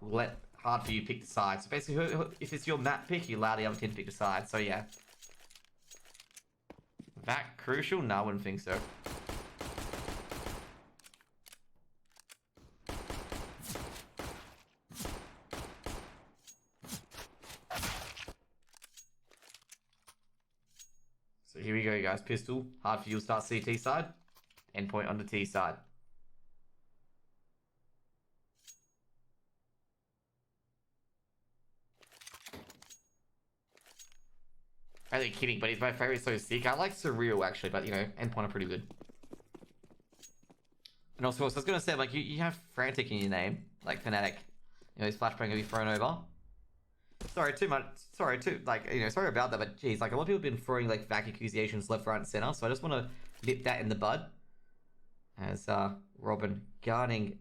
let Hard4U pick the side. So basically, if it's your map pick, you allow the other team to pick the side. So yeah. That crucial? No, I wouldn't think so. So here we go, guys. Pistol. Hard4U start CT side. Endpoint on the T side. I think kidding, but he's my favorite so sick. I like Surreal actually, but you know, Endpoint are pretty good. And also, I was gonna say, like, you have Frantic in your name, like Fnatic. You know, his flashbang gonna be thrown over. Sorry, too much. Sorry, like, you know, sorry about that, but geez, like, a lot of people have been throwing, like, vac accusations left, right, and center, so I just want to nip that in the bud. As, Robin guarding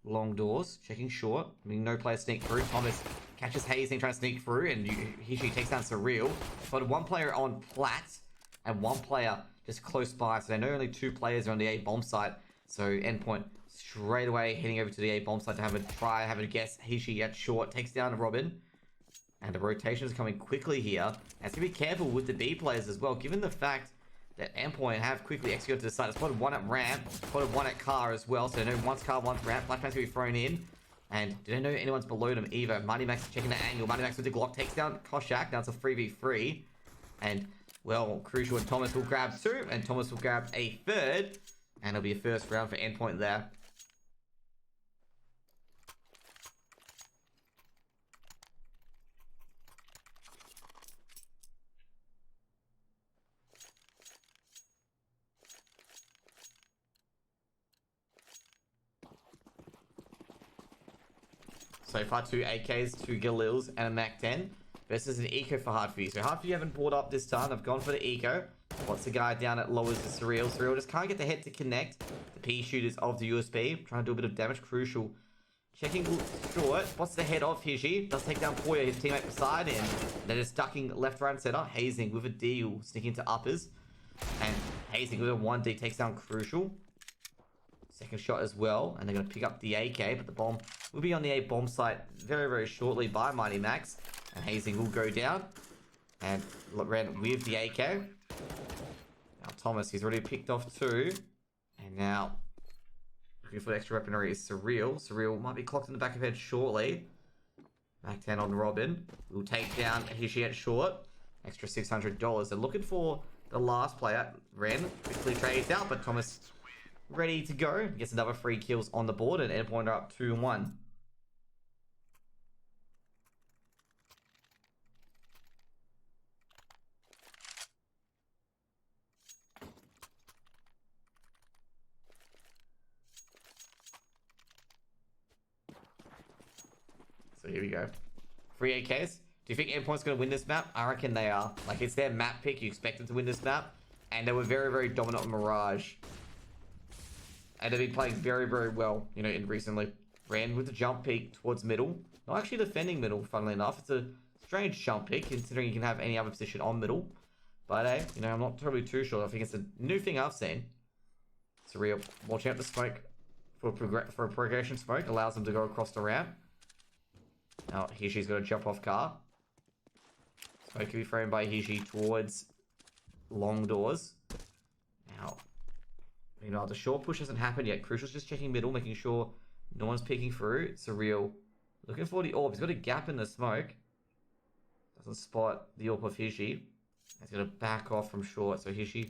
long doors, checking short. I mean, no player sneak through. Thomas catches Hazing trying to sneak through, and he takes down Surreal. But one player on plat, and one player just close by, so they know only 2 players are on the A bomb site. So Endpoint straight away heading over to the A bomb site to have a guess. Hishi at short takes down Robin. And the rotation is coming quickly here. And to be careful with the B players as well, given the fact that Endpoint have quickly executed to the side. It's spotted 1 at ramp, spotted 1 at car as well. So they know one's car, one's ramp. Flashbang's gonna be thrown in. And do they know anyone's below them either? Mighty Max checking the angle. Mighty Max with the Glock takes down Koshak. Now it's a 3v3. And, well, Crucial and Thomas will grab 2. And Thomas will grab a 3rd. And it'll be a first round for Endpoint there. So far, 2 AKs, 2 Galils, and a Mac 10 versus an Eco for Hard4U. So Hard4U haven't brought up this time. They've gone for the Eco. What's the guy down at lowers the Surreal. Surreal just can't get the head to connect. The P shooters of the USB. Trying to do a bit of damage. Crucial. Checking short. Spots the head of Hishi. Does take down Poya, his teammate beside him. They're just ducking left, right, and center. Hazing with a deal. Sneaking to uppers. And Hazing with a 1D takes down Crucial. Second shot as well. And they're going to pick up the AK. But the bomb will be on the A bomb site very, very shortly by Mighty Max. And Hazing will go down. And ran with the AK. Now Thomas, he's already picked off 2. And now, looking for the extra weaponry is Surreal. Surreal might be clocked in the back of head shortly. Back 10 on Robin. We'll take down Hishi at short. Extra $600. They're looking for the last player. Ren quickly trades out, but Thomas ready to go. Gets another 3 kills on the board, and Endpoint are up 2-1. So here we go. 3 AKs. Do you think Endpoint's going to win this map? I reckon they are. Like, it's their map pick. You expect them to win this map. And they were very, very dominant on Mirage. And they've been playing very, very well, you know, recently. Ran with the jump peak towards middle. Not actually defending middle, funnily enough. It's a strange jump pick, considering you can have any other position on middle. But, hey, you know, I'm not totally too sure. I think it's a new thing I've seen. Surreal. Watching out the smoke for a progression smoke. Allows them to go across the ramp. Now, Hishi's got a jump off car. Smoke can be framed by Hishi towards long doors. Now, you know, the short push hasn't happened yet. Crucial's just checking middle, making sure no one's peeking through. Surreal. Looking for the AWP. He's got a gap in the smoke. Doesn't spot the AWP of Hishi. He's going to back off from short. So Hishi,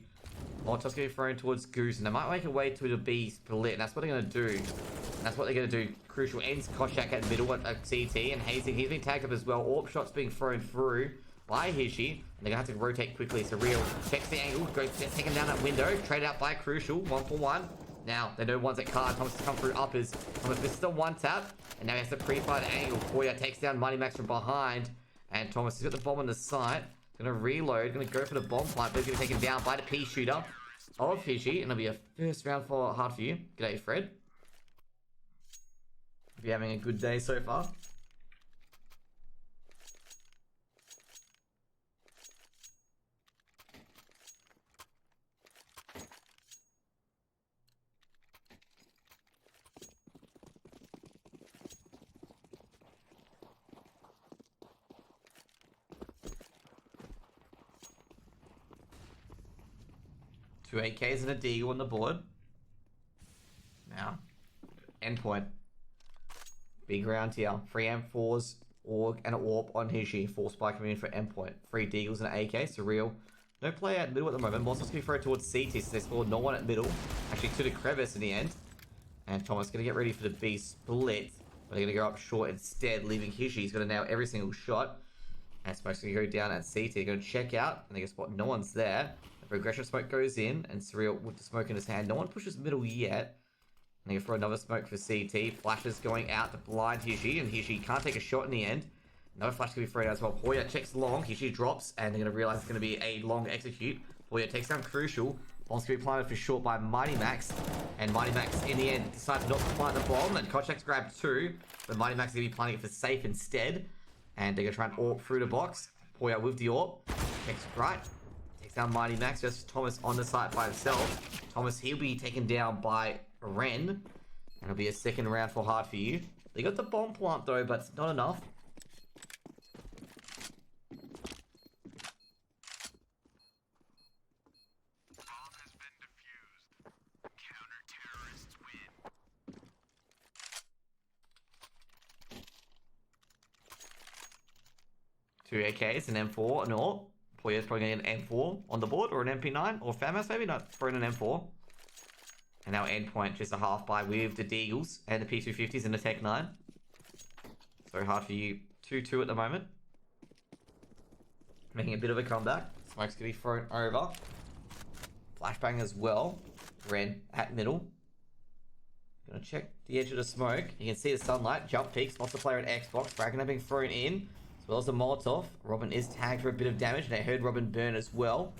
Molotov's going to be thrown towards Goose. And they might make a way to the B split. And that's what they're going to do. And that's what they're going to do. Crucial ends Koshak at middle at CT. And Hazing, he's been tagged up as well. AWP shots being thrown through by Hishi. And they're going to have to rotate quickly. Surreal checks the angle. Goes taken down that window. Traded out by Crucial. 1-for-1. Now, they know one's at card. Thomas has come through uppers. Thomas misses the 1-tap. And now he has to pre-fire the angle. Poya takes down Mighty Max from behind. And Thomas has got the bomb on the site. Gonna reload. Gonna go for the bomb plant. But he's gonna be taken down by the P shooter of Hishi. And it'll be a first round for Hard4U. G'day, Fred. Hope you're having a good day so far. Two AKs and a Deagle on the board. Now, Endpoint. Big round here. 3 M4s, Org, and an AWP on Hishi. 4 spike coming in for Endpoint. 3 Deagles and an AK. Surreal. No player at middle at the moment. Monster's going to be thrown towards CT, so they scored no one at middle. Actually, to the crevice in the end. And Thomas going to get ready for the B split. But they're going to go up short instead, leaving Hishi. He's going to nail every single shot. And Smoke's going to go down at CT. They're going to check out, and they can spot no one's there. The progression smoke goes in, and Surreal with the smoke in his hand. No one pushes middle yet. And they go for another smoke for CT. Flashes going out to blind Hishi, and Hishi can't take a shot in the end. Another flash can be thrown out as well. Poya checks long. Hishi drops, and they're going to realize it's going to be a long execute. Poya takes down Crucial. Bomb's going to be planted for short by Mighty Max. And Mighty Max, in the end, decides not to plant the bomb. And Kochak's grabbed 2. But Mighty Max is going to be planting it for safe instead. And they're going to try and AWP through the box. Poya with the AWP. Checks right. Takes down Mighty Max. Just Thomas on the site by himself. Thomas, he'll be taken down by Ren. And it'll be a second round for Hard4U. They got the bomb plant though, but it's not enough. Two AKs, an M4, an AWP. Poya's probably going to get an M4 on the board, or an MP9, or FAMAS maybe, not throwing an M4. And now Endpoint, just a half buy with the Deagles and the P250s and the Tech 9. So Hard4U, 2-2 at the moment. Making a bit of a comeback. Smoke's going to be thrown over. Flashbang as well. Ren at middle. Gonna check the edge of the smoke. You can see the sunlight. Jump peaks. Lots of player at Xbox. Fragment being thrown in. As well as the Molotov. Robin is tagged for a bit of damage. They heard Robin burn as well.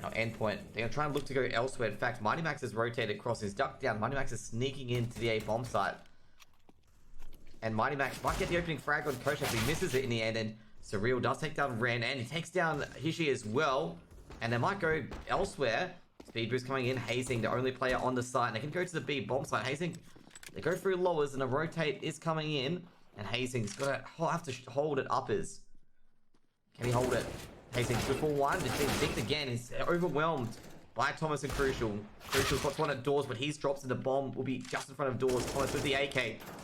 Now Endpoint. They're going to try and look to go elsewhere. In fact, Mighty Max has rotated across his duck down. Mighty Max is sneaking into the A bomb site. And Mighty Max might get the opening frag on Kochak. He misses it in the end. And Surreal does take down Ren. And he takes down Hishi as well. And they might go elsewhere. Speed boost coming in. Hazing, the only player on the site. And they can go to the B bomb site. Hazing, they go through lowers. And a rotate is coming in. And Hazing's got to have to hold it uppers. Can he hold it? Hazing's good for one. It's been zicked again. He's overwhelmed by Thomas and Crucial. Crucial's got one at doors, but he's drops, and the bomb will be just in front of doors. Thomas with the AK.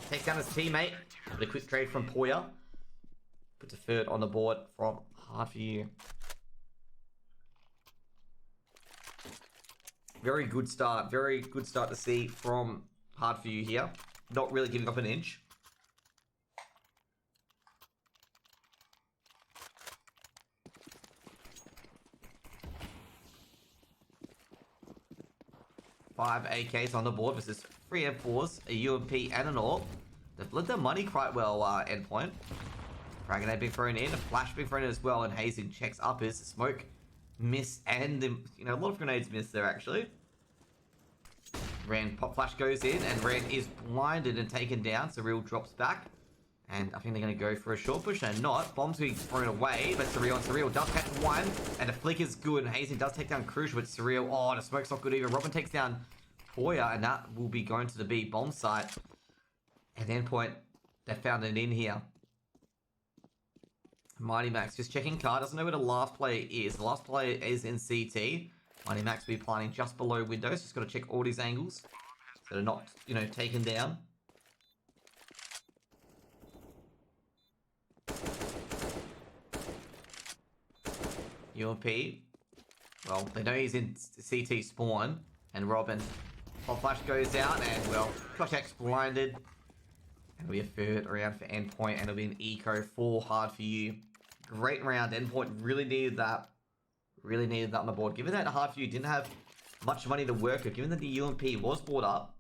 Takes down his teammate. But a quick trade from Poya. Puts a third on the board from Hard4U. Very good start. Very good start to see from Hard4U here. Not really giving up an inch. Five AKs on the board versus 3 M4s, a UMP, and an AWP. They've led their money quite well, Endpoint. Dragonade being thrown in, a flash being thrown in as well, and Hazing checks up his smoke miss, and a lot of grenades missed there actually. Ren pop flash goes in, and Ren is blinded and taken down. So Surreal drops back, and I think they're going to go for a short push, and not. Bomb's being thrown away, but Surreal does catch one, and the flick is good, and Hazing does take down Crucial, but Surreal, oh, the smoke's not good either. Robin takes down Poya, and that will be going to the B bomb site. And Endpoint, they found it in here. Mighty Max just checking car, doesn't know where the last player is. The last player is in CT. Mighty Max will be planting just below windows. Just got to check all these angles so they're not, taken down. UMP. Well, they know he's in CT spawn. And Robin. Pop flash goes out, and well, Kochak's blinded. And it'll be a third round for Endpoint, and it'll be an eco for Hard4U. Great round. Endpoint really needed that. Really needed that on the board. Given that Hard4U didn't have much money to work with, given that the UMP was bought up.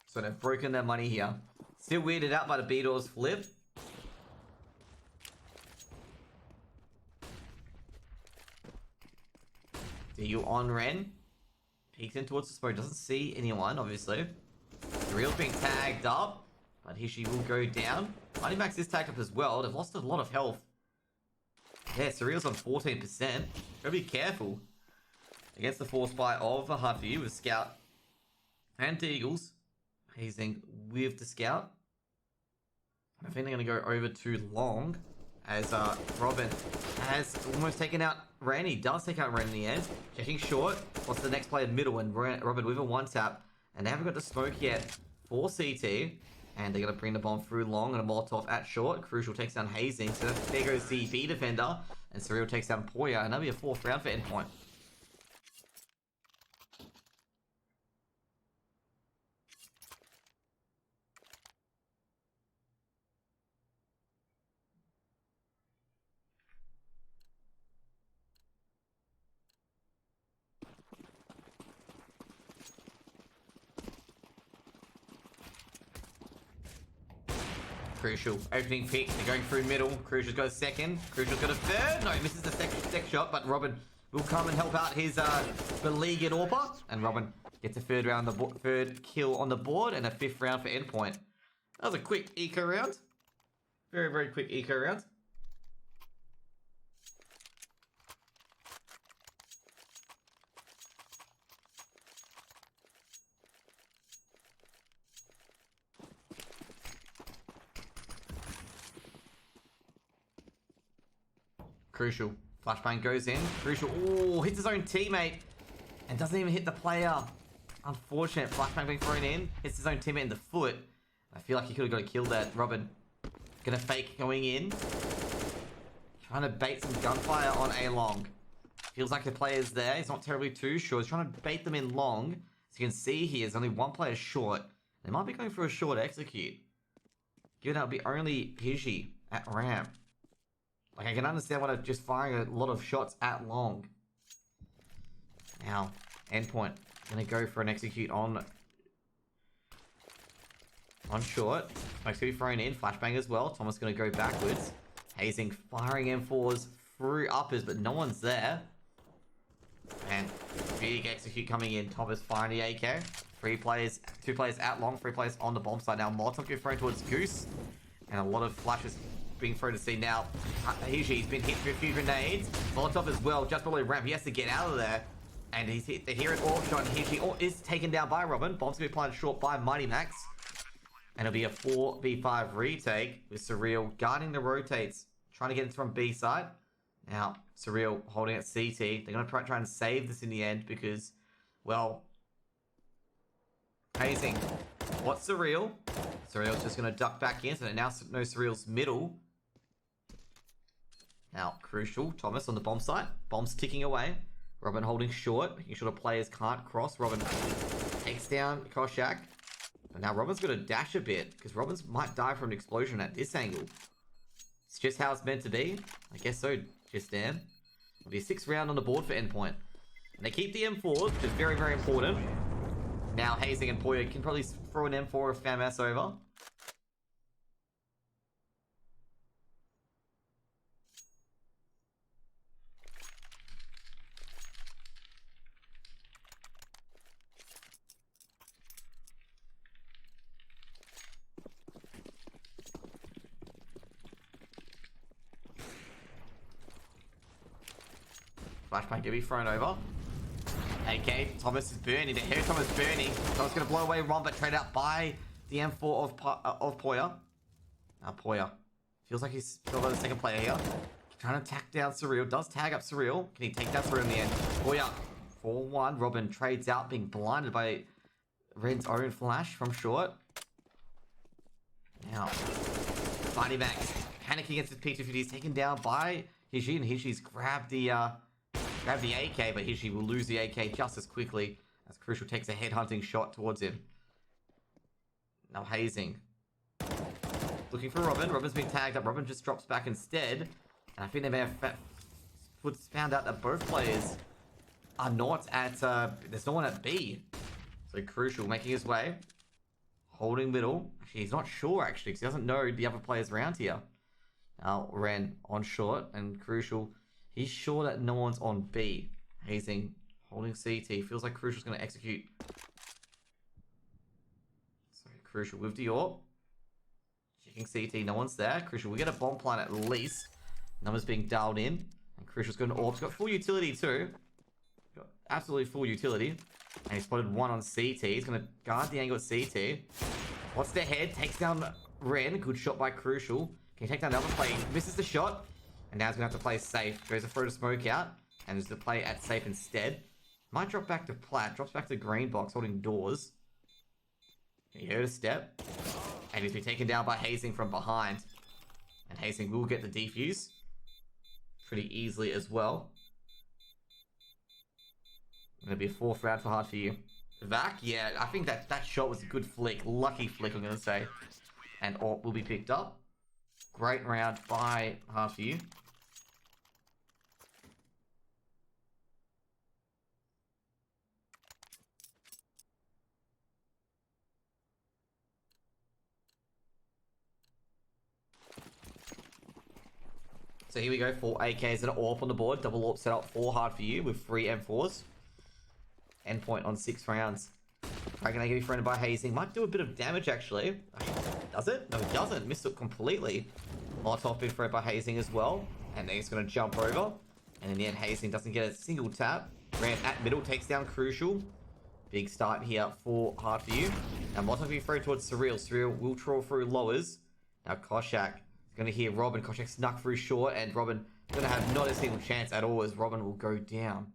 So they've broken their money here. Still weirded out by the B-doors flip. Deal on Ren. Peeks in towards the smoke. Doesn't see anyone, obviously. The real being tagged up. But Hishi will go down. Mighty Max is tagged up as well. They've lost a lot of health. Yeah, Surreal's on 14%. Gotta be careful. Against the force buy of Hard4U with Scout and Deagles. Hazing with the Scout. I think they're going to go over too long as Robin has almost taken out Ren. He does take out Ren in the end. Checking short. What's the next player middle? And Robin with a one tap. And they haven't got the smoke yet for CT. And they're going to bring the bomb through long and a Molotov at short. Crucial takes down Hazing. So there goes the B defender. And Surreal takes down Poya. And that'll be a 4th round for Endpoint. Crucial. Opening pick. They're going through middle. Crucial's got a second. Crucial's got a third. No, he misses the second shot, but Robin will come and help out his beleaguered AWPer. And Robin gets a third kill on the board and a 5th round for Endpoint. That was a quick eco round. Very, very quick eco round. Crucial. Flashbang goes in. Crucial. Oh, hits his own teammate. And doesn't even hit the player. Unfortunate. Flashbang being thrown in. Hits his own teammate in the foot. I feel like he could have got a kill there. Robin. Gonna fake going in. Trying to bait some gunfire on A long. Feels like the player's there. He's not terribly too sure. He's trying to bait them in long. As you can see here, there's only one player short. They might be going for a short execute. Given that would be only Pidgey at ramp. Like, I can understand why they're just firing a lot of shots at long. Now, Endpoint. Gonna go for an execute on short. Smoke's gonna be thrown in. Flashbang as well. Thomas gonna go backwards. Hazing firing M4s through uppers, but no one's there. And big execute coming in. Thomas firing the AK. 2 players at long, 3 players on the bomb side. Now, Molotov get thrown towards Goose. And a lot of flashes being thrown to see now. He's been hit with a few grenades. Molotov as well, just below ramp. He has to get out of there. And he's hit the hero AWP shot. And Hishi is taken down by Robin. Bomb's going to be planted short by Mighty Max. And it'll be a 4v5 retake with Surreal guarding the rotates. Trying to get it from B side. Now, Surreal holding at CT. They're going to try and save this in the end because, well, Hazing. What's Surreal? Surreal's just going to duck back in. So now knows Surreal's middle. Now, Crucial. Thomas on the bomb site. Bomb's ticking away. Robin holding short. Making sure the players can't cross. Robin takes down Koshak. And now Robin's got to dash a bit. Because Robin might die from an explosion at this angle. It's just how it's meant to be. I guess so, just Dan. It'll be a 6th round on the board for Endpoint. And they keep the M4s, which is very, very important. Now Hazing and Poya can probably throw an M4 or FAMS over. Flashbang can be thrown over. AK, Thomas is burning. The hair Thomas burning. Thomas going to blow away Ron, but trade out by the M4 of Poya. Now Poya. Feels like he's still got a second player here. Trying to tack down Surreal. Does tag up Surreal. Can he take that through in the end? Poya. 4-1. Robin trades out, being blinded by Red's own flash from short. Now, Mighty Max panicking against his P250. He's taken down by Hishi, and Hishi's grabbed the AK, but Hishi will lose the AK just as quickly as Crucial takes a headhunting shot towards him. Now Hazing. Looking for Robin. Robin's been tagged up. Robin just drops back instead. And I think they may have found out that both players are not at... there's no one at B. So Crucial making his way. Holding middle. Actually, he's not sure, actually, because he doesn't know the other players around here. Now Ren on short, and Crucial... He's sure that no one's on B. Hazing, holding CT. Feels like Crucial's going to execute. So Crucial with the AWP. Checking CT, no one's there. Crucial, we get a bomb plant at least. Numbers being dialed in. And Crucial's got an AWP. He's got full utility too. Got absolutely full utility. And he spotted one on CT. He's going to guard the angle at CT. What's the head? Takes down Ren. Good shot by Crucial. Can he take down another play? Misses the shot. And now he's going to have to play safe. Goes to throw the smoke out. And is to play at safe instead. Might drop back to plat. Drops back to green box, holding doors. He heard a step. And he's been taken down by Hazing from behind. And Hazing will get the defuse. Pretty easily as well. Going to be a 4th round for Hard4U. Vac, yeah, I think that shot was a good flick. Lucky flick, I'm going to say. And AWP will be picked up. Great round by Hard4U. So here we go, 4 AKs and an AWP on the board. Double AWP set up for Hard4U with 3 M4s. Endpoint on 6 rounds. Dragon A gonna be friended by Hazing. Might do a bit of damage actually. Does it? No, it doesn't. Missed it completely. Molotov being thrown by Hazing as well. And then he's gonna jump over. And in the end, Hazing doesn't get a single tap. Ran at middle, takes down Crucial. Big start here for Hard4U. Now Molotov being thrown towards Surreal. Surreal will troll through lowers. Now Koshak is gonna hear Robin. Koshak snuck through short, and Robin gonna have not a single chance at all as Robin will go down.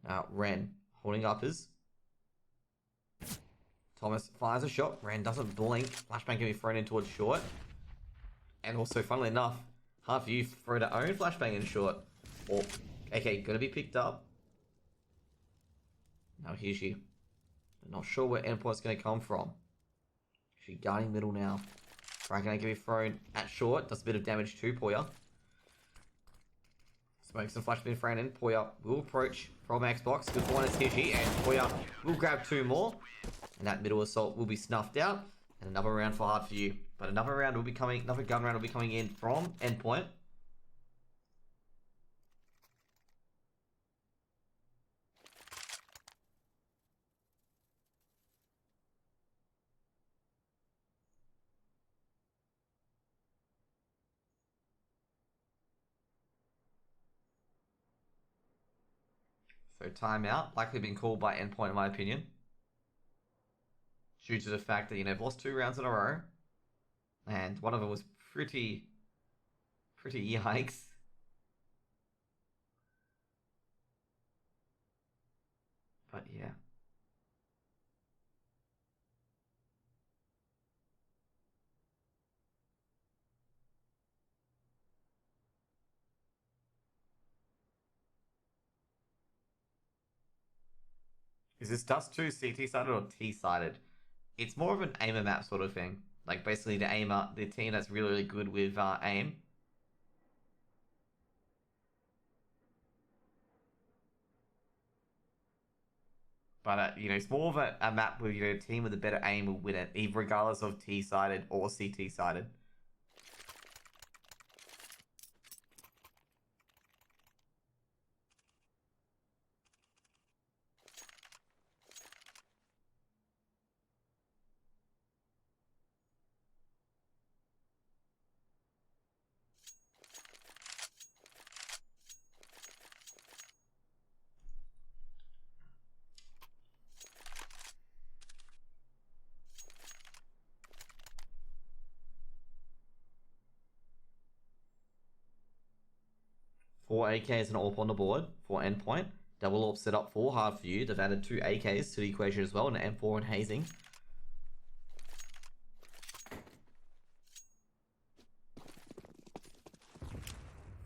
Now Ren holding uppers. Thomas fires a shot. Ren doesn't blink. Flashbang can be thrown in towards short. And also, funnily enough, Hard4U throw their own flashbang in short. Or, okay, gonna be picked up. Now here's she. Not sure where Endpoint's gonna come from. She guarding middle now. Dragon can be thrown at short. Does a bit of damage to Poya. Smokes and flashbang thrown in. Poya will approach from Xbox. Good one is Hishi, and Poya will grab 2 more. And that middle assault will be snuffed out. And another round for Hard4U. But another round will be coming, another gun round will be coming in from Endpoint. So timeout, likely been called by Endpoint in my opinion. Due to the fact that, they've lost 2 rounds in a row. And one of them was pretty yikes. But yeah. Is this Dust 2 CT-sided or T-sided? It's more of an aimer map sort of thing. Like, basically the aimer, the team that's really, really good with aim. But, it's more of a map where, a team with a better aim will win it, regardless of T-sided or CT-sided. Four AKs and AWP on the board for Endpoint. Double AWP set up for Hard4U. They've added 2 AKs to the equation as well, and an M4 and Hazing.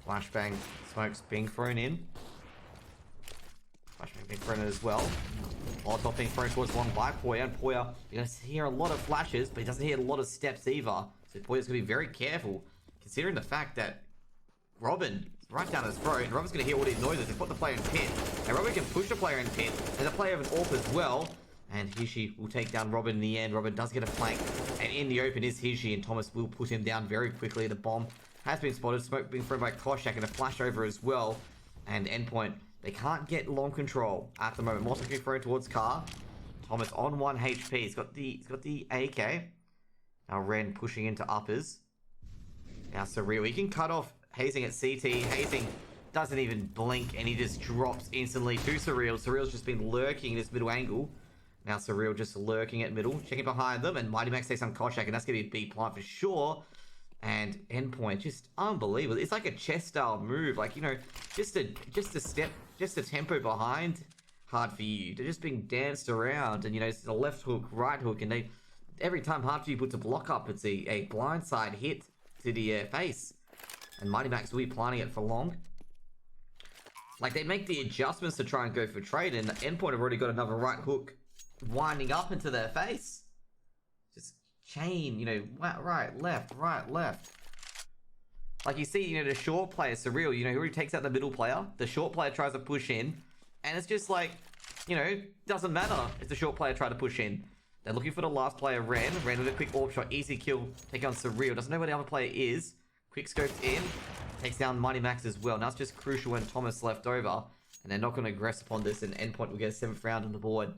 Flashbang smokes being thrown in. Flashbang being thrown in as well. Molotov being thrown towards one by Poya, and Poya, you're going to hear a lot of flashes, but he doesn't hear a lot of steps either. So Poya's going to be very careful, considering the fact that Robin right down his throat, and Robin's going to hear all these noises. They put the player in pit, and Robin can push the player in pit, and the player of an AWP as well. And Hishi will take down Robin in the end. Robin does get a flank, and in the open is Hishi, and Thomas will put him down very quickly. The bomb has been spotted. Smoke being thrown by Koshak, and a flash over as well. And Endpoint, they can't get long control at the moment. Mossok being thrown towards Car. Thomas on 1 HP. He's got the AK. Now Ren pushing into uppers. Now Surreal, he can cut off Hazing at CT. Hazing doesn't even blink, and he just drops instantly to Surreal. Surreal's just been lurking in this middle angle. Now Surreal just lurking at middle, checking behind them, and Mighty Max takes on Koshak, and that's going to be a B plant for sure. And Endpoint, just unbelievable. It's like a chess style move, like, you know, just a step, just a tempo behind Hard4U. They're just being danced around, and you know, it's a left hook, right hook, and they every time Hard4U puts a block up, it's a blindside hit to the face. And Mighty Max will be planning it for long. Like, they make the adjustments to try and go for trade, and Endpoint have already got another right hook winding up into their face. Just chain, you know, right, left. Like, you see, you know, the short player, Surreal, you know, he already takes out the middle player. The short player tries to push in, and it's just like, you know, doesn't matter if the short player try to push in. They're looking for the last player, Ren with a quick orb shot, easy kill, take on Surreal. Doesn't know where the other player is. Quick scopes in, takes down Mighty Max as well. Now it's just Crucial and Thomas left over, and they're not going to aggress upon this, and Endpoint will get a 7th round on the board.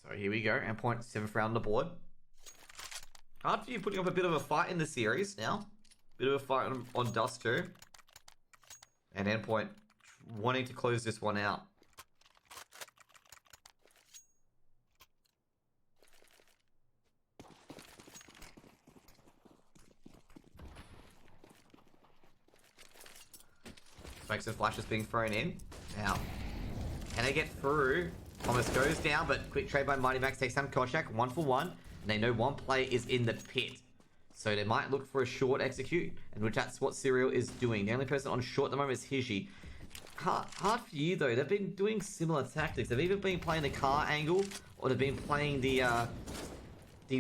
So here we go, Endpoint 7th round on the board. Hard4U putting up a bit of a fight in the series now. Bit of a fight on Dust too. And Endpoint wanting to close this one out. Smokes and flashes being thrown in. Now, can they get through? Thomas goes down, but quick trade by Mighty Max takes down Koshak, 1 for 1. And they know one player is in the pit. So they might look for a short execute, and which that's what Serial is doing. The only person on short at the moment is Hishi. Hard4U though, they've been doing similar tactics. They've either been playing the car angle, or they've been playing the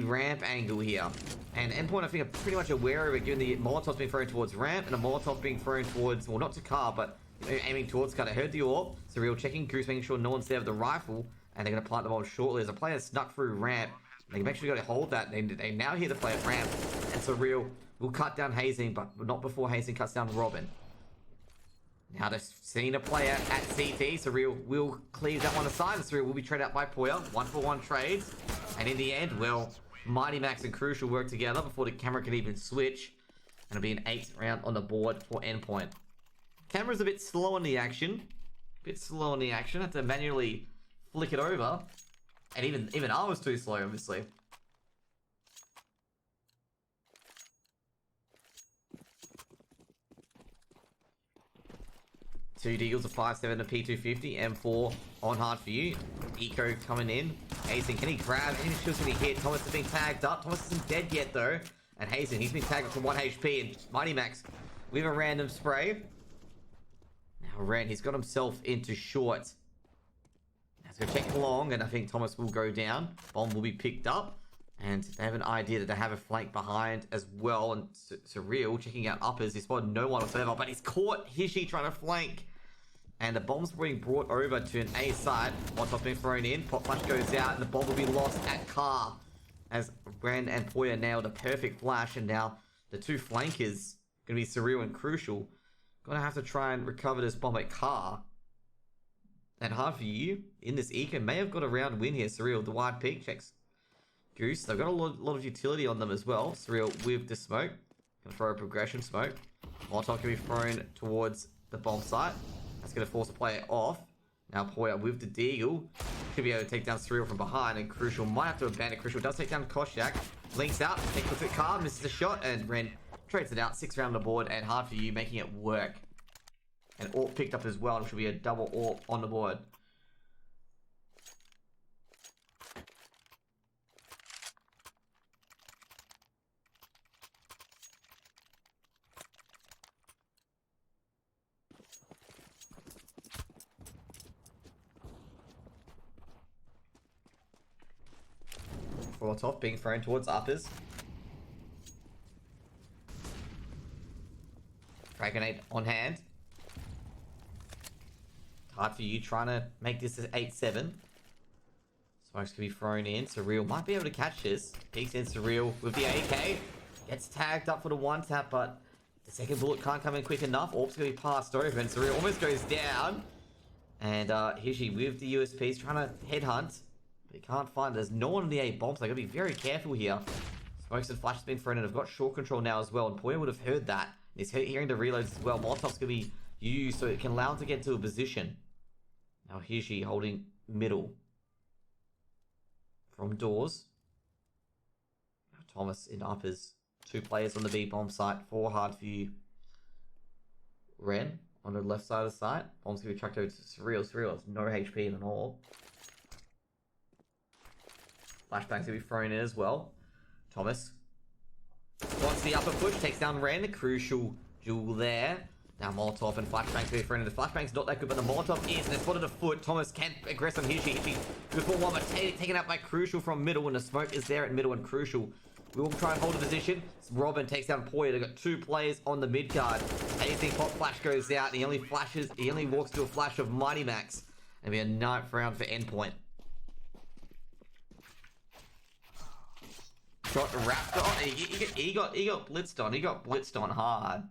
ramp angle here. And Endpoint, I think, are pretty much aware of it, given the Molotov's being thrown towards ramp, and a Molotov being thrown towards, well, not to car, but you know, aiming towards car. They heard the orb, Serial checking Goose, making sure no one's there with the rifle, and they're going to plant the bomb shortly. As a player snuck through ramp, they make sure you got to hold that. They now hear the play at ramp, and Surreal will cut down Hazing, but not before Hazing cuts down Robin. Now they're seeing a player at CT. Surreal will cleave that one aside, and Surreal will be traded out by Poya. 1 for 1 trades, and in the end, well, Mighty Max and Crucial work together before the camera can even switch, and it'll be an 8th round on the board for Endpoint. Camera's a bit slow on the action. Have to manually flick it over. And even I was too slow, obviously. Two Deagles, a 5.7, a P250, M4 on Hard4U. Eco coming in. Hazen, can he grab? Any shield's gonna hit. Thomas is being tagged up. Thomas isn't dead yet though. And Hazen, he's been tagged up to 1 HP. And Mighty Max with a random spray. Now Ren, he's got himself into short. Let's go check long, and I think Thomas will go down. Bomb will be picked up, and they have an idea that they have a flank behind as well. And Surreal checking out uppers. He spotted no one whatsoever, but he's caught Hishi trying to flank. And the bomb's being brought over to an A side. Molotov being thrown in. Pop flash goes out, and the bomb will be lost at car. As Ren and Poya nailed a perfect flash, and now the two flankers going to be Surreal and Crucial. Going to have to try and recover this bomb at car. And Hard4U in this eco may have got a round win here. Surreal, the wide peak checks Goose. They've got a lot of utility on them as well. Surreal with the smoke. Gonna throw a progression smoke. Molotov can be thrown towards the bomb site. That's gonna force the player off. Now Poya with the Deagle. Could be able to take down Surreal from behind, and Crucial might have to abandon. Crucial does take down Koshak. Links out, takes a quick card, misses the shot, and Ren trades it out. 6th round on the board, and Hard4U making it work. And AWP picked up as well, which will be a double AWP on the board. Molotov being thrown towards uppers. Frag grenade on hand. Hard4U trying to make this an 8-7. Smokes can be thrown in. Surreal might be able to catch this. Peeks in Surreal with the AK. Gets tagged up for the 1-tap, but the second bullet can't come in quick enough. Orb's going to be passed over, and Surreal almost goes down. And Hishi with the USPs trying to headhunt. But he can't find. There's no one on the A bomb, so they've got to be very careful here. Smokes and flash has been thrown in. They've got short control now as well, and Poya would have heard that. He's hearing the reloads as well. Molotov's going to be used so it can allow him to get to a position. Now Hishi holding middle. From doors. Now Thomas in uppers. 2 players on the B bomb site. 4 Hard4U. Ren on the left side of the site. Bomb's going to be tracked over to Surreal. Surreal has no HP in an all. Flashbang's going to be thrown in as well. Thomas wants the upper push, takes down Ren. Crucial duel there. Now Molotov and Flashbang's going to be thrown in. The Flashbang's not that good, but the Molotov is. And it's spotted a foot. Thomas can't aggress on Hishi. Hishi good for one, but taken out by Crucial from middle. And the smoke is there at middle, and Crucial will try and hold a position. Robin takes down Poya. They've got 2 players on the mid card. Hazing pop flash goes out. And he only walks to a flash of Mighty Max. And be a 9th round for Endpoint. Shot wrapped on. He got blitzed on. He got blitzed on hard.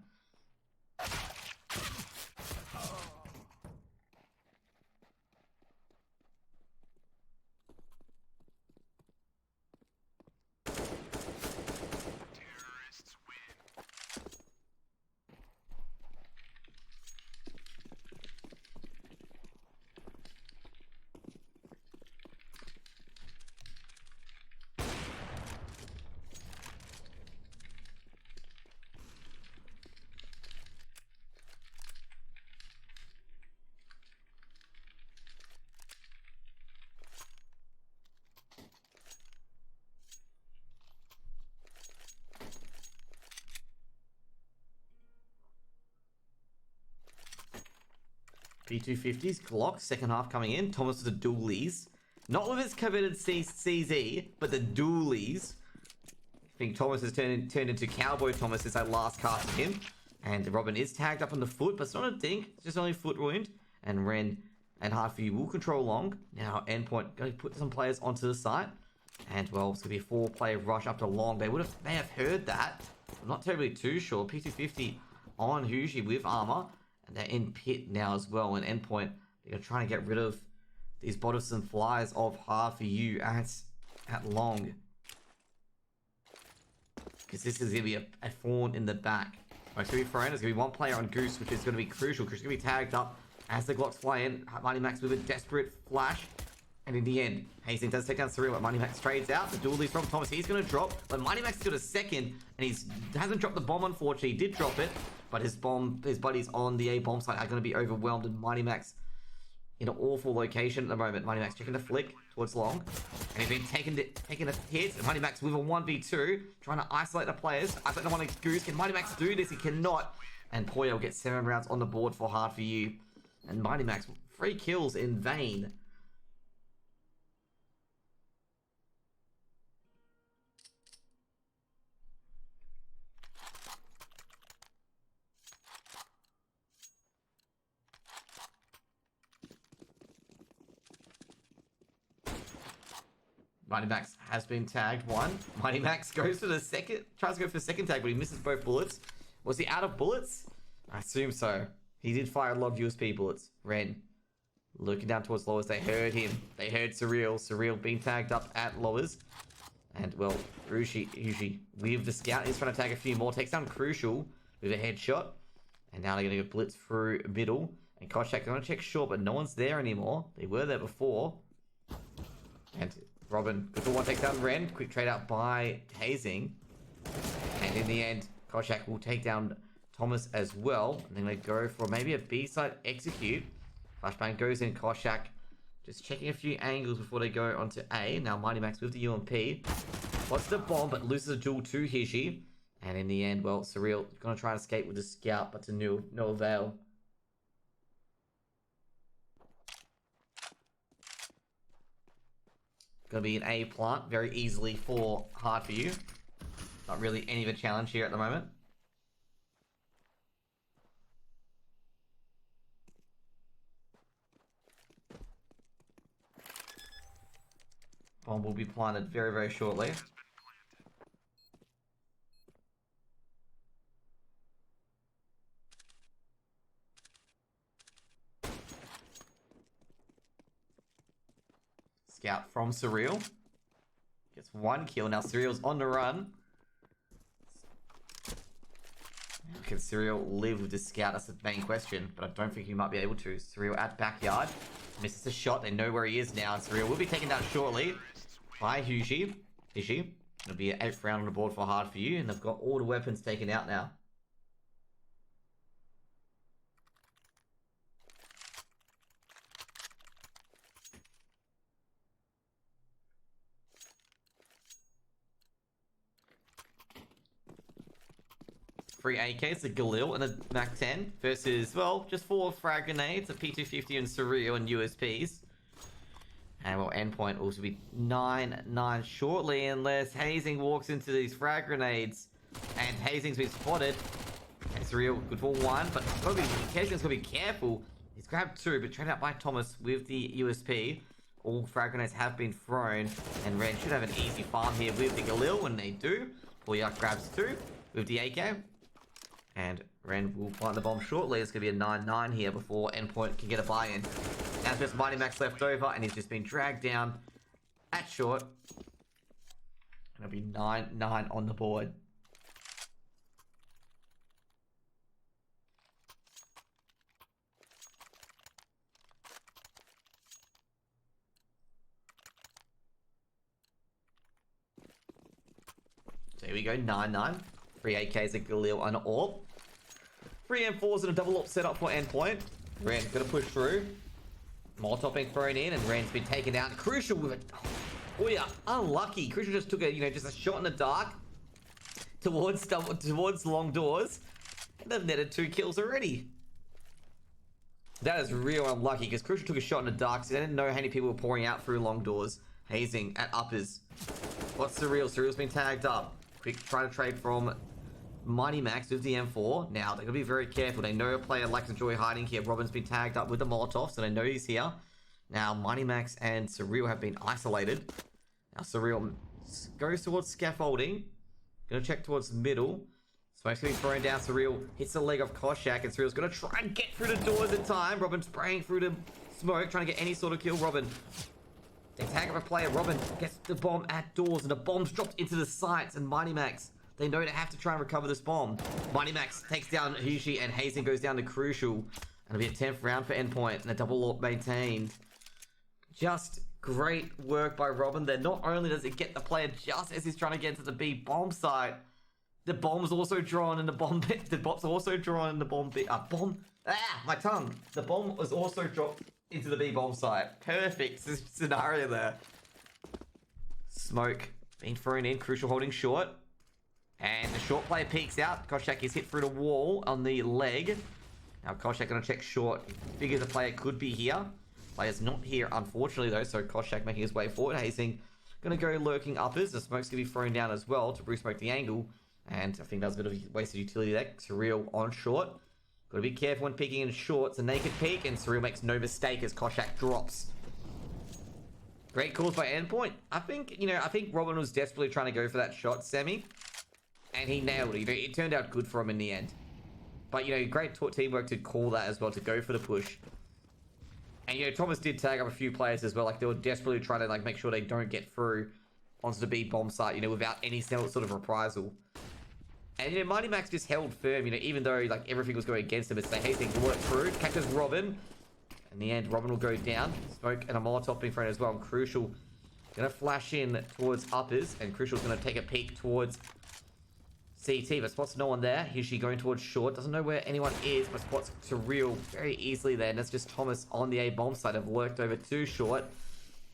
P250s, Glock, second half coming in. Thomas with the dualies. Not with his coveted CZ, but the dualies. I think Thomas has turned into Cowboy Thomas since I last casted him. And Robin is tagged up on the foot, but it's not a dink. It's just only a foot wound. And Ren and Hard4U will control long. Now Endpoint going to put some players onto the site. And well, it's going to be a 4-player rush up to long. They may have heard that. I'm not terribly too sure. P250 on Huji with armor. And they're in pit now as well. And Endpoint, they're trying to get rid of these bothersome flies of Hard4U at long. Because this is going to be a thorn in the back. It's going to be thrown. There's going to be 1 player on Goose, which is going to be crucial. Goose is going to be tagged up as the Glocks fly in. Mighty Max with a desperate flash. And in the end, Hastings does take down Surreal, but Mighty Max trades out. The duel is from Thomas. He's going to drop, but Mighty Max got a second, and he hasn't dropped the bomb, unfortunately. He did drop it, but his buddies on the A bomb site are going to be overwhelmed, and Mighty Max in an awful location at the moment. Mighty Max checking the flick towards long, and he's been taking a hit. And Mighty Max with a 1v2, trying to isolate the players. Isolate the one of Goose. Can Mighty Max do this? He cannot. And Poya will get 7 rounds on the board for Hard4U. And Mighty Max, 3 kills in vain. Mighty Max has been tagged 1. Mighty Max goes for the second, tries to go for the second tag, but he misses both bullets. Was he out of bullets? I assume so. He did fire a lot of USP bullets. Ren looking down towards lowers. They heard him. They heard Surreal. Surreal being tagged up at lowers. And well, Usually with the scout, he's trying to tag a few more. Takes down Crucial with a headshot. And now they're going to go blitz through middle. And Koshak going to check short, but no one's there anymore. They were there before. And Robin, good for 1, takes down Ren. Quick trade out by Hazing. And in the end, Koshak will take down Thomas as well. And then they go for maybe a B-side execute. Flashbang goes in. Koshak just checking a few angles before they go onto A. Now Mighty Max with the UMP. What's the bomb, but loses a duel to Hishi. And in the end, well, Surreal going to try and escape with the scout, but to no avail. Going to be an A plant very easily for Hard4U. Not really any of a challenge here at the moment. Bomb will be planted very, very shortly. Scout from Surreal. Gets 1 kill. Now Surreal's on the run. Can Surreal live with this scout? That's the main question. But I don't think he might be able to. Surreal at backyard. Misses a shot. They know where he is now. Surreal will be taken down shortly by Hushi. It'll be an 8th round on the board for Hard4U, and they've got all the weapons taken out now. Three AKs, a Galil, and a Mac-10 versus, well, just 4 frag grenades, a P250 and Surreal and USPs. And well, Endpoint also be 9-9 shortly unless Hazing walks into these frag grenades. And Hazing's been spotted. And Surreal good for 1, but Hazing's got to be careful. He's grabbed 2, but trained out by Thomas with the USP. All frag grenades have been thrown, and Ren should have an easy farm here with the Galil when they do. Poyak grabs 2 with the AK. And Ren will plant the bomb shortly. It's going to be a 9-9 here before Endpoint can get a buy-in. Now there's Mighty Max left over, and he's just been dragged down at short. And it'll be 9-9 on the board. So here we go, 9-9. 3 AKs, a Galil, and an AWP. 3 M4s and a double AWP setup for Endpoint. Ren's gonna push through. Molotov being thrown in, and Ren's been taken out. Crucial with it. Oh yeah, unlucky. Crucial just took a, just a shot in the dark towards long doors, and they've netted 2 kills already. That is real unlucky because Crucial took a shot in the dark, so they didn't know how many people were pouring out through long doors. Hazing at uppers. What's Surreal? Surreal's been tagged up. Quick trying to trade from Mighty Max with the M4. Now, they're going to be very careful. They know a player likes to enjoy hiding here. Robin's been tagged up with the Molotov, so they know he's here. Now, Mighty Max and Surreal have been isolated. Now, Surreal goes towards scaffolding. Going to check towards the middle. Smoke's going to be thrown down. Surreal hits the leg of Koshak, and Surreal's going to try and get through the doors in time. Robin spraying through the smoke, trying to get any sort of kill. Robin. They tag up a player. Robin gets the bomb at doors, and the bomb's dropped into the sights, and Mighty Max, they know they have to try and recover this bomb. Mighty Max takes down Hushi, and Hazing goes down to Crucial. And it'll be a 10th round for Endpoint, and a double AWP maintained. Just great work by Robin there. Not only does it get the player just as he's trying to get to the B bomb site, the bomb's also drawn in the bomb pit. The bomb's also drawn in the bomb pit. My tongue. The bomb was also dropped into the B bomb site. Perfect scenario there. Smoke being thrown in. Crucial holding short. And the short player peeks out. Koshak is hit through the wall on the leg. Now Koshak going to check short. Figures the player could be here. Player's not here, unfortunately, though. So Koshak making his way forward. Hazing going to go lurking uppers. The smoke's going to be thrown down as well to smoke the angle. And I think that was a bit of a wasted utility there. Surreal on short. Got to be careful when peeking in short. It's a naked peek, and Surreal makes no mistake as Koshak drops. Great calls by Endpoint. I think Robin was desperately trying to go for that shot, Semi. And he nailed it. It turned out good for him in the end. But, great teamwork to call that as well, to go for the push. And, Thomas did tag up a few players as well. Like, they were desperately trying to, make sure they don't get through onto the B bomb site, without any sort of reprisal. And, Mighty Max just held firm, even though, everything was going against him. It's like, hey, things work through. Catches Robin. In the end, Robin will go down. Smoke and a Molotov being thrown as well. And Crucial going to flash in towards uppers. And Crucial's going to take a peek towards CT, but spots no one there. Usually going towards short. Doesn't know where anyone is, but spots Surreal very easily there. And that's just Thomas on the A bomb side. Have worked over to short.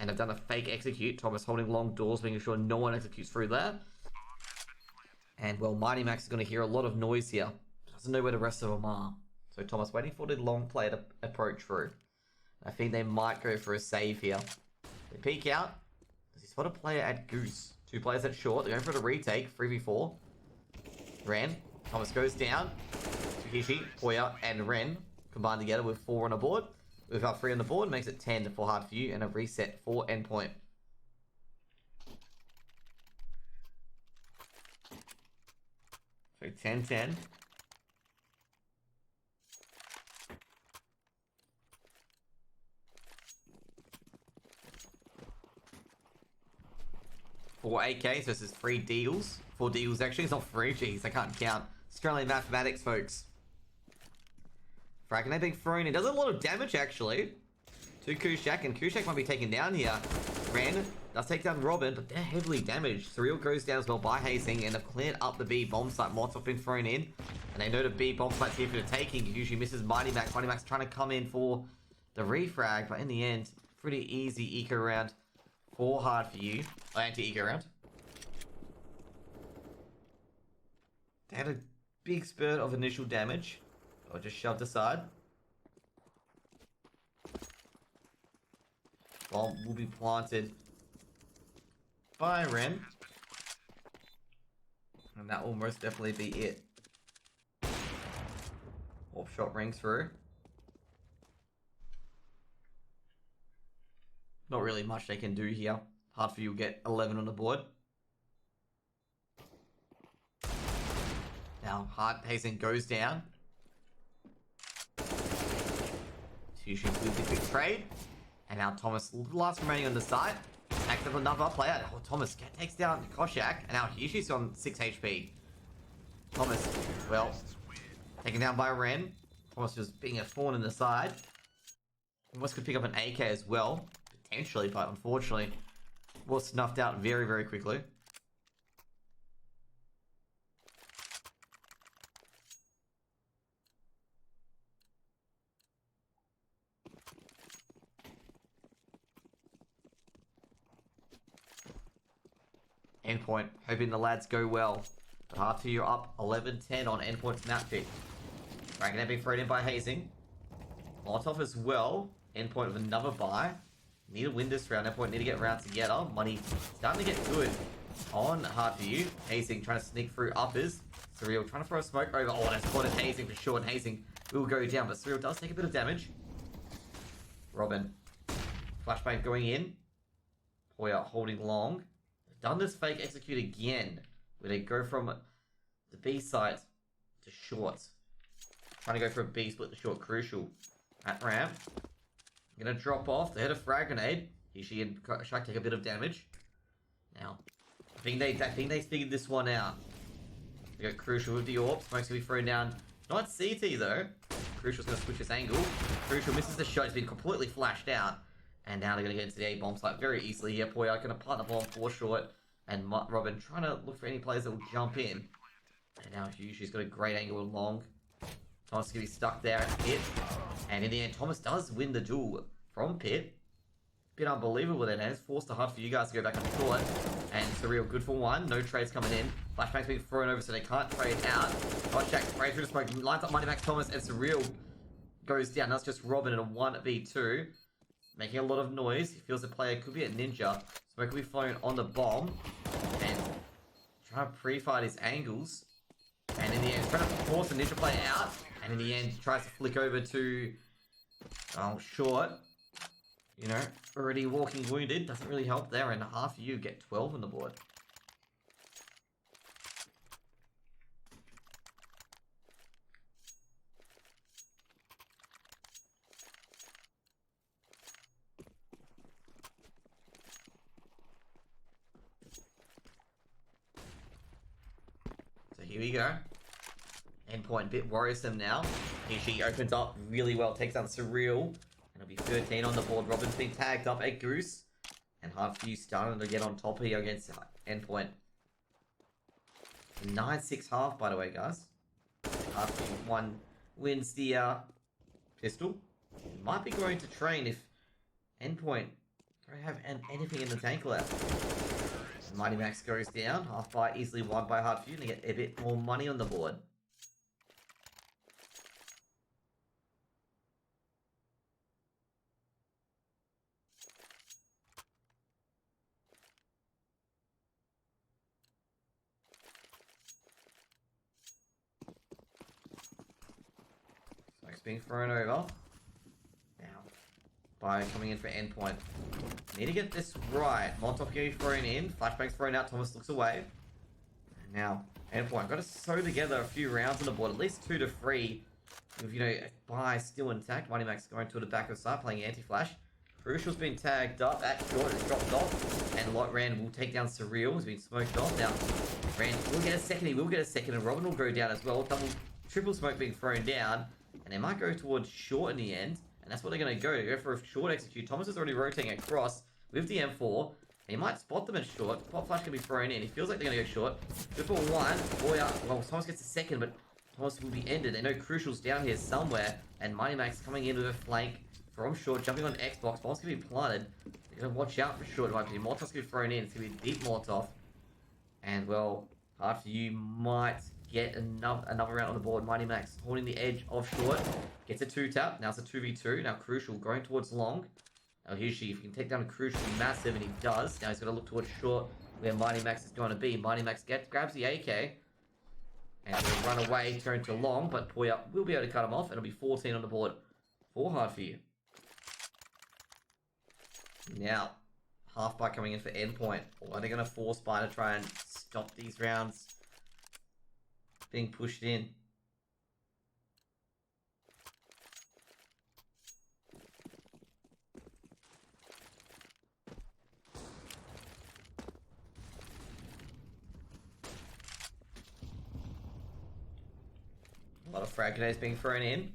And have done a fake execute. Thomas holding long doors, making sure no one executes through there. And, well, Mighty Max is going to hear a lot of noise here. Doesn't know where the rest of them are. So Thomas waiting for the long play to approach through. I think they might go for a save here. They peek out. Does he spot a player at Goose? 2 players at short. They're going for the retake. 3v4. Ren. Thomas goes down. Tsukishi, Poya, and Ren combined together with 4 on the board. With our 3 on the board, makes it 10 for Hard4U and a reset for Endpoint. So 10-10. Four AKs versus 3 deals. 4 deals actually. It's not 3. Jeez, I can't count. Australian mathematics, folks. Frag grenade being thrown in. Does a lot of damage, actually. to Kushak, and Kushak might be taken down here. Ren does take down Robin, but they're heavily damaged. Surreal goes down as well by Hazing, and they've cleared up the B bomb site. Molotov been thrown in, and they know the B bomb site's here for the taking. He usually misses Mighty Max. Mighty Max trying to come in for the refrag, but in the end, pretty easy eco round for Hard4U. Anti-eco round. They had a big spurt of initial damage, or just shoved aside. Bomb will be planted by Ren, and that will most definitely be it. Warp shot rings through. Not really much they can do here. Hard4U will get 11 on the board. Now, Hazing goes down. Usually with the quick trade. And now Thomas, last remaining on the site, takes up another player. Oh, Thomas takes down Koshak. And now Yushi's on 6 HP. Thomas, well, taken down by Ren. Thomas just being a thorn in the side. Thomas could pick up an AK as well. Potentially, but unfortunately, was snuffed out very, very quickly. Endpoint, hoping the lads go well. But Hard4U up 11-10 on Endpoint's map pick. Dragon being thrown in by Hazing. Molotov as well. Endpoint with another buy. Need to win this round. Endpoint need to get round together. Money starting to get good on Hard4U. Hazing trying to sneak through uppers. Surreal trying to throw a smoke over. Oh, that's spotted Hazing for sure. And Hazing will go down, but Surreal does take a bit of damage. Robin. Flashbang going in. Poya holding long. Done this fake execute again, where they go from the B site to short. Trying to go for a B split to short, crucial. At ramp. Gonna drop off. They hit a frag grenade. He and Shaq take a bit of damage. Now, I think they figured this one out. They got Crucial with the AWP. Smoke's gonna be thrown down. Not CT though. Crucial's gonna switch his angle. Crucial misses the shot. He's been completely flashed out. And now they're going to get into the A-bomb site very easily here. Poya going to plant the bomb for short. And Robin trying to look for any players that will jump in. And now Yushi's got a great angle long. Thomas going to be stuck there at Pit. And in the end, Thomas does win the duel from Pit. Bit unbelievable then. And it's forced to Hard4U guys to go back on court. And Surreal good for one. No trades coming in. Flashbang's being thrown over so they can't trade out. Shaq sprays through the smoke. Lines up Mighty Max Thomas. And Surreal goes down. That's just Robin in a 1v2. Making a lot of noise. He feels the player could be a ninja. Smoke will be flown on the bomb. And trying to pre-fight his angles. And in the end, trying to force the ninja player out. And in the end, tries to flick over to short. You know, already walking wounded. Doesn't really help there. And Hard4U get 12 on the board. Here we go. Endpoint a bit worrisome now. Here she opens up really well, takes down Surreal. And it'll be 13 on the board. Robin's been tagged up at Goose. And Hard4U starting to get on top here against Endpoint. 9-6 half, by the way, guys. Hard4U one wins the pistol. Might be going to train if Endpoint don't have anything in the tank left. Mighty Max goes down. Half buy easily won by Hard4U. And they get a bit more money on the board. Smoke's being thrown over. Now, by coming in for Endpoint. Need to get this right. Molotov getting thrown in. Flashbang's thrown out. Thomas looks away. And now, Endpoint. Got to sew together a few rounds on the board. At least 2 to 3. With, you know, buy still intact. Mighty Max going to the back of the side. Playing anti-flash. Crucial's been tagged up. That short has dropped off. And Lot Rand will take down Surreal. He's been smoked off. Now, Rand will get a second. He will get a second. And Robin will go down as well. Triple smoke being thrown down. And they might go towards short in the end. And that's what they're going to go. Go for a short execute. Thomas is already rotating across with the M4. He might spot them at short. Pop flash can be thrown in. He feels like they're going to go short. Good for one. Boy, well, Thomas gets a second, but Thomas will be ended. They know Crucial's down here somewhere. And Mighty Max coming in with a flank from short, jumping on Xbox. Bomb's going to be planted. They're going to watch out for short. It might be Molotov's going to be thrown in. It's going to be a deep Molotov. And, well, Hard4U might get another round on the board. Mighty Max holding the edge of short. Gets a 2-tap. Now it's a 2v2. Now Crucial going towards long. Now usually if you can take down Crucial, be massive, and he does. Now he's got to look towards short, where Mighty Max is going to be. Mighty Max grabs the AK. And he'll run away, turn to long, but Poya will be able to cut him off, and it'll be 14 on the board for Hard4U. Now, halfback coming in for Endpoint. Or are they going to force by to try and stop these rounds being pushed in? A lot of frag grenades being thrown in.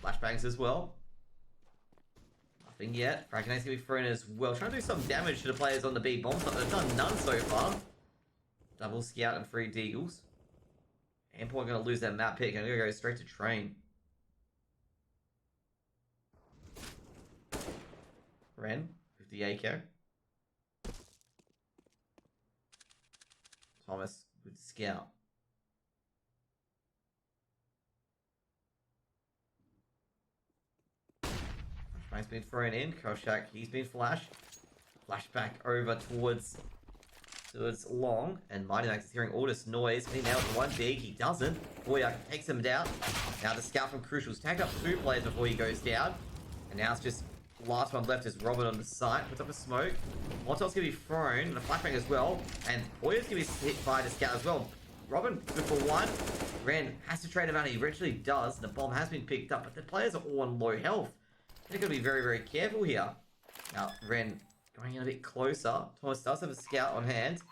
Flashbangs as well. Nothing yet. Frag grenades can be thrown in as well. Trying to do some damage to the players on the B bomb. They've done none so far. Double scout and 3 deagles. Endpoint going to lose that map pick. I'm going to go straight to train. Ren with the AK. Thomas with the scout. Frank's been thrown in. Koshak, he's been flashed. Flashback over towards long. And Mighty Max is hearing all this noise. He nails one big. He doesn't. Boyak takes him down. Now the scout from Crucial's tagged up 2 players before he goes down. And now it's just last one left is Robin on the site. Puts up a smoke. Molotov's going to be thrown. And a flashbang as well. And Boyer's going to be hit by the scout as well. Robin, good for 1. Ren has to trade him out. He eventually does. And the bomb has been picked up. But the players are all on low health. They're going to be very, very careful here. Now, Ren going in a bit closer. Thomas does have a scout on hand.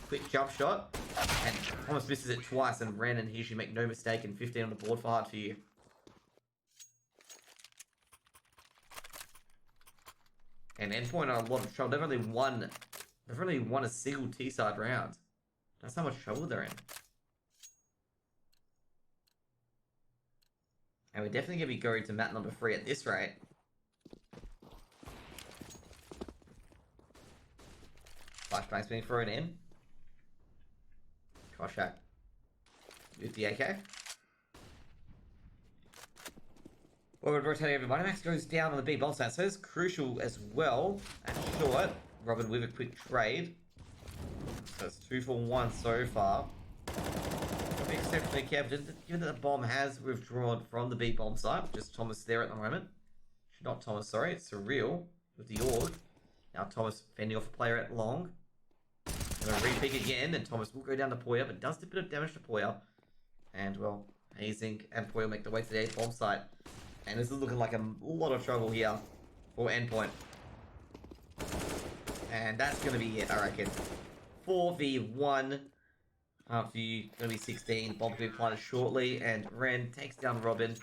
Quick jump shot. And Thomas misses it twice. And Ren and he should make no mistake. And 15 on the board for Hard4U. And Endpoint are a lot of trouble. They've only won a single T-side round. That's how much trouble they're in. And we're definitely going to be going to map number 3 at this rate. Flashbang's being thrown in. Koshak with the AK. Well, we're rotating over. Mighty Max goes down on the B bomb side. So it's Crucial as well. At short. Robin with a quick trade. So it's 2 for 1 so far. Be exceptionally careful. Given that the bomb has withdrawn from the B bomb site. Just Thomas there at the moment. Not Thomas, sorry. It's Surreal with the org. Now Thomas fending off a player at long. Gonna re-pick again, and Thomas will go down to Poya, but does a bit of damage to Poya. And, well, Hazing and Poya make their way to the A bomb site. And this is looking like a lot of trouble here for Endpoint. And that's gonna be it, I reckon. 4v1. Hard4U gonna be 16. Bomb will be planted shortly, and Ren takes down Robin.